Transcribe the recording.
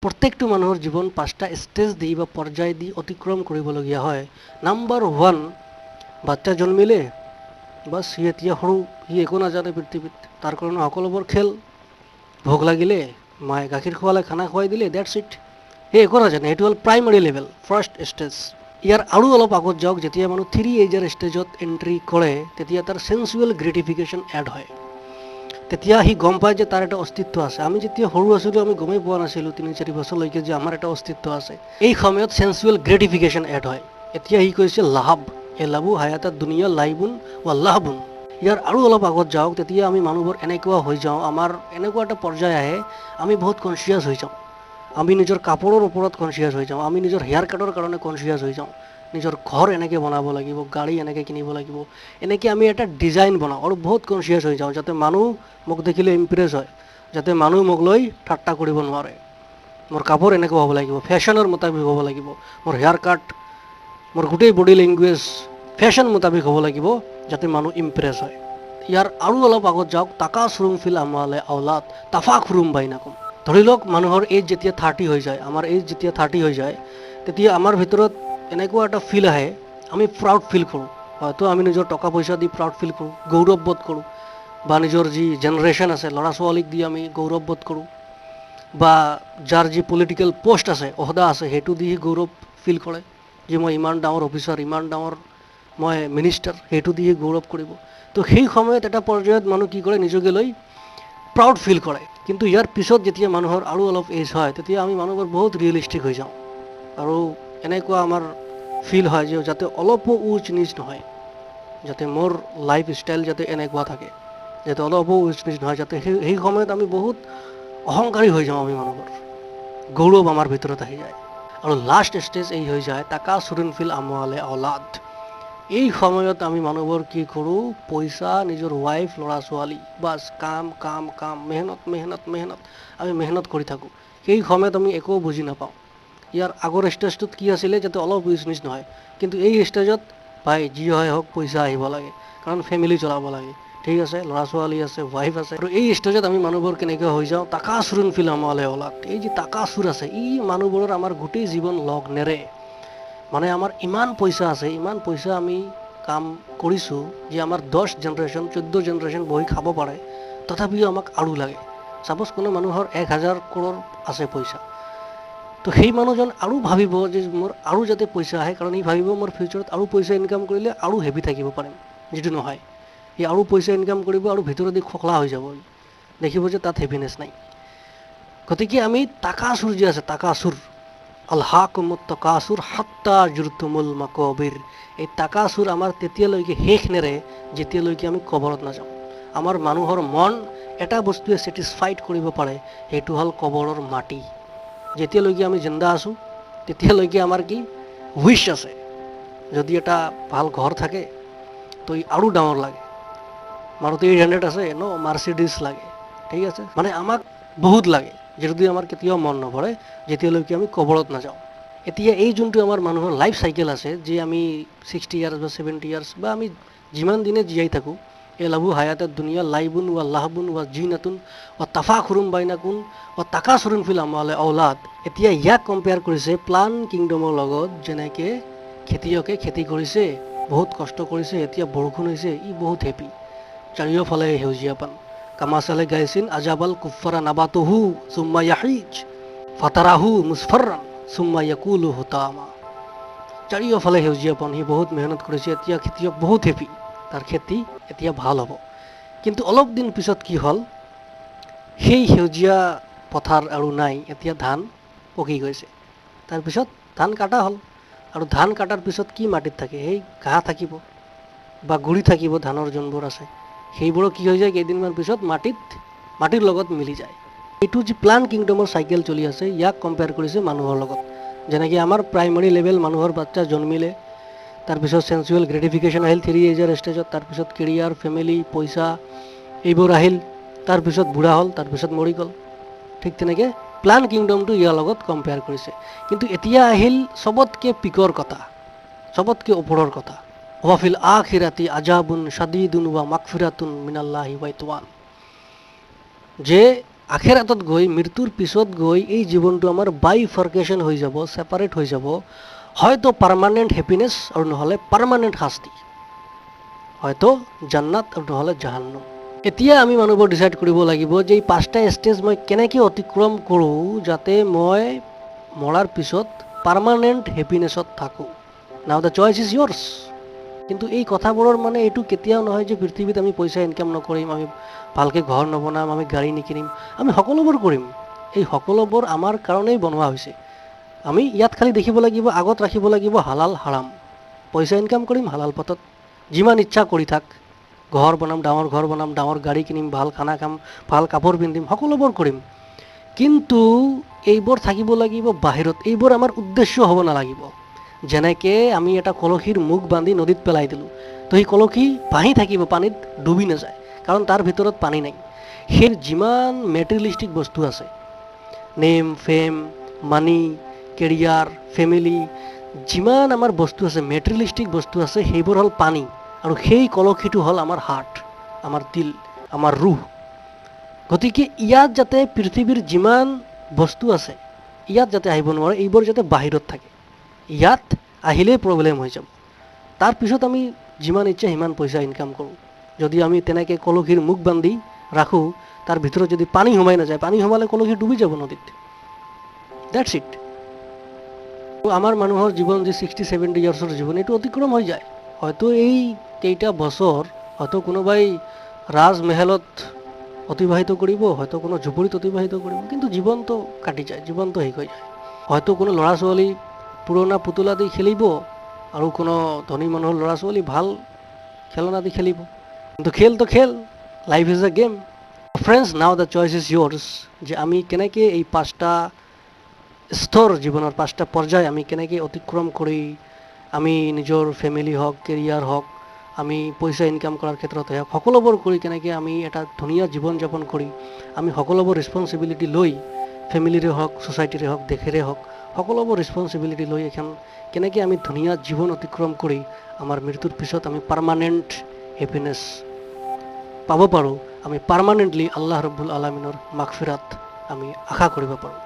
প্ৰত্যেকটো মানুহৰ জীৱন 5টা ষ্টেজ দি বা পৰ্যায় দি অতিক্ৰম কৰিবলগীয়া হয়। নাম্বাৰ 1, বাচ্চা জন্মিলে বাছ সি এতিয়া সৰু, সি একো নাজানে পৃথিৱীত, তাৰ কাৰণে সকলোবোৰ খেল। ভোক লাগিলে মায়ে গাখীৰ খোৱালে, খানা খুৱাই দিলে, ডেটছ ইট। সি একো নাজানে, সেইটো হ'ল প্ৰাইমাৰী লেভেল, ফাৰ্ষ্ট ষ্টেজ। ইয়াৰ আৰু অলপ আগত যাওক, যেতিয়া মানুহ 3 এজৰ ষ্টেজত এণ্ট্ৰি কৰে, তেতিয়া তাৰ চেন্সুৱেল গ্ৰেটিফিকেশ্যন এড হয়। তেতিয়া সি গম পায় যে তাৰ এটা অস্তিত্ব আছে। আমি যেতিয়া সৰু আছিলোঁ আমি গমেই পোৱা নাছিলোঁ 3-4 বছৰলৈকে যে আমাৰ এটা অস্তিত্ব আছে। এই সময়ত চেন্সুৱেল গ্ৰেটিফিকেশ্যন এড হয়। এতিয়া সি কৈছে লাহাব এলাবু হায়াতা দুনিয়া লাইবুন ৱা লাহবুন। ইয়াৰ আৰু অলপ আগত যাওক, তেতিয়া আমি মানুহবোৰ এনেকুৱা হৈ যাওঁ, আমাৰ এনেকুৱা এটা পৰ্যায় আহে, আমি বহুত কনচিয়াছ হৈ যাওঁ। আমি নিজৰ কাপোৰৰ ওপৰত কনচিয়াছ হৈ যাওঁ, আমি নিজৰ হেয়াৰ কাটৰ কাৰণে কনচিয়াছ হৈ যাওঁ, নিজৰ ঘৰ এনেকৈ বনাব লাগিব, গাড়ী এনেকৈ কিনিব লাগিব, এনেকৈ আমি এটা ডিজাইন বনাওঁ আৰু বহুত কনচিয়াছ হৈ যাওঁ, যাতে মানুহ মোক দেখিলে ইমপ্ৰেছ হয়, যাতে মানুহ মোক লৈ ঠাট্টা কৰিব নোৱাৰে। মোৰ কাপোৰ এনেকুৱা হ'ব লাগিব, ফেশ্বনৰ মোতাবিক হ'ব লাগিব, মোৰ হেয়াৰ কাট, মোৰ গোটেই বডি লেংগুৱেজ ফেশ্বন মোতাবিক হ'ব লাগিব, যাতে মানুহ ইমপ্ৰেছ হয়। ইয়াৰ আৰু অলপ আগত যাওক, তাকাসুৰুম ফিল আমৱালি আওলাদ তাফাখুৰুম বাইনাকুম। ধৰি লওক মানুহৰ এজ যেতিয়া 30 হৈ যায়, আমাৰ এজ যেতিয়া 30 হৈ যায়, তেতিয়া আমাৰ ভিতৰত এনেকুৱা এটা ফিল আহে, আমি প্ৰাউড ফিল কৰোঁ। হয়তো আমি নিজৰ টকা পইচা দি প্ৰাউড ফিল কৰোঁ, গৌৰৱবোধ কৰোঁ, বা নিজৰ যি জেনেৰেশ্যন আছে ল'ৰা ছোৱালীক দি আমি গৌৰৱবোধ কৰোঁ, বা যাৰ যি পলিটিকেল পোষ্ট আছে, অহদা আছে, সেইটো দি গৌৰৱ ফিল কৰে যে মই ইমান ডাঙৰ অফিচাৰ, ইমান ডাঙৰ মই মিনিষ্টাৰ, সেইটো দিয়ে গৌৰৱ কৰিব। তো সেই সময়ত এটা পৰ্যায়ত মানুহ কি কৰে, নিজকে লৈ প্ৰাউড ফিল কৰে। কিন্তু ইয়াৰ পিছত যেতিয়া মানুহৰ আৰু অলপ এজ হয়, তেতিয়া আমি মানুহবোৰ বহুত ৰিয়েলিষ্টিক হৈ যাওঁ, আৰু এনেকুৱা আমাৰ ফিল হয় যে যাতে অলপো উচ নিচ নহয়, যাতে মোৰ লাইফ ষ্টাইল যাতে এনেকুৱা থাকে, যাতে অলপো উচ নিচ নহয়, যাতে সেই সময়ত আমি বহুত অহংকাৰী হৈ যাওঁ, আমি মানুহবোৰ গৌৰৱ আমাৰ ভিতৰত আহি যায়। আৰু লাষ্ট ষ্টেজ এই হৈ যায় তাকাসুৰুন ফিল আমৱালি আওলাদ। এই সময়ত আমি মানুহবোৰ কি কৰোঁ, পইচা, নিজৰ ৱাইফ, ল'ৰা ছোৱালী, বাছ কাম কাম কাম, মেহনত মেহনত মেহনত, আমি মেহনত কৰি থাকোঁ। সেই সময়ত আমি একো বুজি নাপাওঁ। ইয়াৰ আগৰ ষ্টেজটোত কি আছিলে, যাতে অলপ উচ নিচ নহয়, কিন্তু এই ষ্টেজত ভাই যি হয় হওক, পইচা আহিব লাগে, কাৰণ ফেমিলি চলাব লাগে, ঠিক আছে, ল'ৰা ছোৱালী আছে, ৱাইফ আছে। আৰু এই ষ্টেজত আমি মানুহবোৰ কেনেকৈ হৈ যাওঁ, তাকাসুৰুন ফিল আমৱালি আওলাদ। এই যি তাকাসুৰ আছে, ই মানুহবোৰৰ আমাৰ গোটেই জীৱন লগ নেৰে। মানে আমাৰ ইমান পইচা আছে, ইমান পইচা আমি কাম কৰিছোঁ যে আমাৰ 10 জেনেৰেশ্যন 14 জেনেৰেশ্যন বহি খাব পাৰে, তথাপিও আমাক আৰু লাগে। ছাপ'জ কোনো মানুহৰ 1000 কৰোৰ আছে পইচা, তো সেই মানুহজন আৰু ভাবিব যে মোৰ আৰু যাতে পইচা আহে, কাৰণ সি ভাবিব মোৰ ফিউচাৰত আৰু পইচা ইনকাম কৰিলে আৰু হেভি থাকিব পাৰিম, যিটো নহয়, সি আৰু পইচা ইনকাম কৰিব আৰু ভিতৰেদি খোকলা হৈ যাব, দেখিব যে তাত হেভিনেছ নাই। গতিকে আমি তাকাসুৰ যে আছে, তাকাসুৰ, আলহাকুমুত তাকাসুৰ হাত্তা জুৰতুমুল মাকাবিৰ, এই তাকাসুৰ আমাৰ তেতিয়ালৈকে শেষ নেৰে যেতিয়ালৈকে আমি কবৰত নাযাওঁ। আমাৰ মানুহৰ মন এটা বস্তুৱে ছেটিছফাইড কৰিব পাৰে, সেইটো হ'ল কবৰৰ মাটি। যেতিয়ালৈকে আমি জিন্দা আছোঁ, তেতিয়ালৈকে আমাৰ কি উইচ আছে, যদি এটা ভাল ঘৰ থাকে তো আৰু ডাঙৰ লাগে, মাৰুতি 800 আছে ন, মাৰ্চিডিজ লাগে, ঠিক আছে, মানে আমাক বহুত লাগে, যদি আমাৰ কেতিয়াও মন নভৰে যেতিয়ালৈকে আমি কবৰত নাযাওঁ। এতিয়া এই যোনটো আমাৰ মানুহৰ লাইফ চাইকেল আছে, যে আমি 60 ইয়াৰ্ছ বা 70 ইয়াৰ্ছ বা আমি যিমান দিনে জীয়াই থাকোঁ, এলাবু হায়াতা দুনিয়া লাইবুন ৱা লাহবুন ৱা জিনাতুন ৱা তাফাখুৰুম বাইনাকুম ৱা তাকাসুৰুন ফিল আমৱালি আওলাদ। এতিয়া ইয়াক কম্পেয়াৰ কৰিছে প্লান কিংডমৰ লগত। যেনেকৈ খেতিয়কে খেতি কৰিছে, বহুত কষ্ট কৰিছে, এতিয়া বৰষুণ হৈছে, ই বহুত হেপী, চাৰিওফালে সেউজীয়াপান। কামাচালে গাইছিল আজাবাল কুফাৰা নাবাতুহু চুম্মা ইয়াহিজ ফাতাৰাহু মুছফাৰান চুম্মা ইয়াকুলু হুতামা। চাৰিওফালে সেউজীয়াপন, সি বহুত মেহনত কৰিছে, এতিয়া খেতিয়ক বহুত হেপী, তাৰ খেতি এতিয়া ভাল হ'ব। কিন্তু অলপ দিন পিছত কি হ'ল, সেই সেউজীয়া পথাৰ আৰু নাই, এতিয়া ধান পকি গৈছে। তাৰপিছত ধান কাটা হ'ল, আৰু ধান কাটাৰ পিছত কি মাটিত থাকে, সেই ঘাঁহ থাকিব বা গুৰি থাকিব, ধানৰ যোনবোৰ আছে, সেইবোৰো কি হৈ যায়, কেইদিনমান পিছত মাটিৰ লগত মিলি যায়। এইটো যি প্লান কিংডমৰ চাইকেল চলি আছে, ইয়াক কম্পেয়াৰ কৰিছে মানুহৰ লগত। যেনেকৈ আমাৰ প্ৰাইমাৰী লেভেল মানুহৰ বাচ্চা জন্মিলে, তাৰপিছত চেন্সুৱেল গ্ৰেটিফিকেশ্যন আহিল 3 এজৰ ষ্টেজত, তাৰপিছত কেৰিয়াৰ, ফেমিলি, পইচা এইবোৰ আহিল, তাৰপিছত বুঢ়া হ'ল, তাৰপিছত মৰি গ'ল। ঠিক তেনেকৈ প্লান কিংডমটো ইয়াৰ লগত কম্পেয়াৰ কৰিছে। কিন্তু এতিয়া আহিল চবতকৈ পিকৰ কথা, চবতকৈ ওপৰৰ কথা, ৱাফিল আখিৰাতি আজাবুন শাদীদুন ৱা মাগফিৰাতুন মিনাল্লাহি ৱা ইতৱান, যে আখেৰাতত গৈ মৃত্যুৰ পিছত গৈ এই জীৱনটো আমাৰ বাইফাৰ্কেশ্যন হৈ যাব, ছেপাৰেট হৈ যাব, হয়তো পাৰ্মানেণ্ট হেপিনেছ আৰু নহ'লে পাৰ্মানেণ্ট শাস্তি, হয়তো জান্নাত আৰু নহ'লে জাহান্নাম। এতিয়া আমি মানুহবোৰ ডিচাইড কৰিব লাগিব যে এই 5টা ষ্টেজ মই কেনেকৈ অতিক্ৰম কৰোঁ যাতে মই মৰাৰ পিছত পাৰ্মানেণ্ট হেপিনেছত থাকোঁ। নাও দ্য চইচ ইজ ইয়ৰ্ছ। কিন্তু এই কথাবোৰৰ মানে এইটো কেতিয়াও নহয় যে পৃথিৱীত আমি পইচা ইনকাম নকৰিম, আমি ভালকৈ ঘৰ নবনাম, আমি গাড়ী নিকিনিম। আমি সকলোবোৰ কৰিম। এই সকলোবোৰ আমাৰ কাৰণেই বনোৱা হৈছে। আমি ইয়াত খালি দেখিব লাগিব, আগত ৰাখিব লাগিব হালাল হাৰাম। পইচা ইনকাম কৰিম হালাল পথত, যিমান ইচ্ছা কৰি থাক, ঘৰ বনাম, ডাঙৰ ঘৰ বনাম, ডাঙৰ গাড়ী কিনিম, ভাল খানা খাম, ভাল কাপোৰ পিন্ধিম, সকলোবোৰ কৰিম। কিন্তু এইবোৰ থাকিব লাগিব বাহিৰত। এইবোৰ আমাৰ উদ্দেশ্য হ'ব নালাগিব। যেনেকৈ আমি এটা কলসীৰ মুখ বান্ধি নদীত পেলাই দিলোঁ, তো সেই কলসী ভাহি থাকিব, পানীত ডুবি নাযায়, কাৰণ তাৰ ভিতৰত পানী নাই। সেই যিমান মেটেৰিয়েলিষ্টিক বস্তু আছে, নেম, ফেম, মানি, কেৰিয়াৰ, ফেমিলি, যিমান আমাৰ বস্তু আছে, মেটেৰিয়েলিষ্টিক বস্তু আছে, সেইবোৰ হ'ল পানী। আৰু সেই কলসীটো হ'ল আমাৰ হাৰ্ট, আমাৰ দিল, আমাৰ ৰুহ। গতিকে ইয়াত যাতে পৃথিৱীৰ যিমান বস্তু আছে, ইয়াত যাতে আহিব নোৱাৰে, এইবোৰ যাতে বাহিৰত থাকে। ইয়াত আহিলেই প্ৰব্লেম হৈ যাব। তাৰপিছত আমি যিমান ইচ্ছা সিমান পইচা ইনকাম কৰোঁ। যদি আমি তেনেকৈ কলসীৰ মুখ বান্ধি ৰাখোঁ, তাৰ ভিতৰত যদি পানী সোমাই নাযায়, পানী সোমালে কলসী ডুবি যাব নদীত। That's it. আমাৰ মানুহৰ জীৱন যি 60-70 ইয়াৰ্ছৰ জীৱন, এইটো অতিক্ৰম হৈ যায়। হয়তো এই কেইটা বছৰ হয়তো কোনোবাই ৰাজমহলত অতিবাহিত কৰিব, হয়তো কোনো ঝুপড়িত অতিবাহিত কৰিব, কিন্তু জীৱনটো কাটি যায়, জীৱনটো শেষ হৈ যায়। হয়তো কোনো ল'ৰা ছোৱালী পুৰণা পুতলা দি খেলিব, আৰু কোনো ধনী মানুহৰ ল'ৰা ছোৱালী ভাল খেলনা দি খেলিব। কিন্তু খেলটো খেল, life is a game. Friends, নাও দ্য চইচ ইজ ইয়ৰ্ছ, যে আমি কেনেকৈ এই 5টা স্তৰ, জীৱনৰ 5টা পৰ্যায় আমি কেনেকৈ অতিক্ৰম কৰি আমি নিজৰ ফেমিলি হওক, কেৰিয়াৰ হওক, আমি পইচা ইনকাম কৰাৰ ক্ষেত্ৰতে হওক, সকলোবোৰ কৰি কেনেকৈ আমি এটা ধুনীয়া জীৱন যাপন কৰি আমি সকলোবোৰ ৰেছপনচিবিলিটি লৈ, ফেমিলিৰে হওক, ছ'চাইটিৰে হওক, দেশেৰে হওক, সকলোবোৰ ৰেছপনচিবিলিটি লৈ এখন কেনেকৈ আমি ধুনীয়া জীৱন অতিক্ৰম কৰি আমাৰ মৃত্যুৰ পিছত আমি পাৰ্মানেণ্ট হেপিনেছ পাব পাৰোঁ, আমি পাৰ্মানেণ্টলি আল্লাহ ৰব্বুল আলমিনৰ মাগফিৰাত আমি আশা কৰিব পাৰোঁ।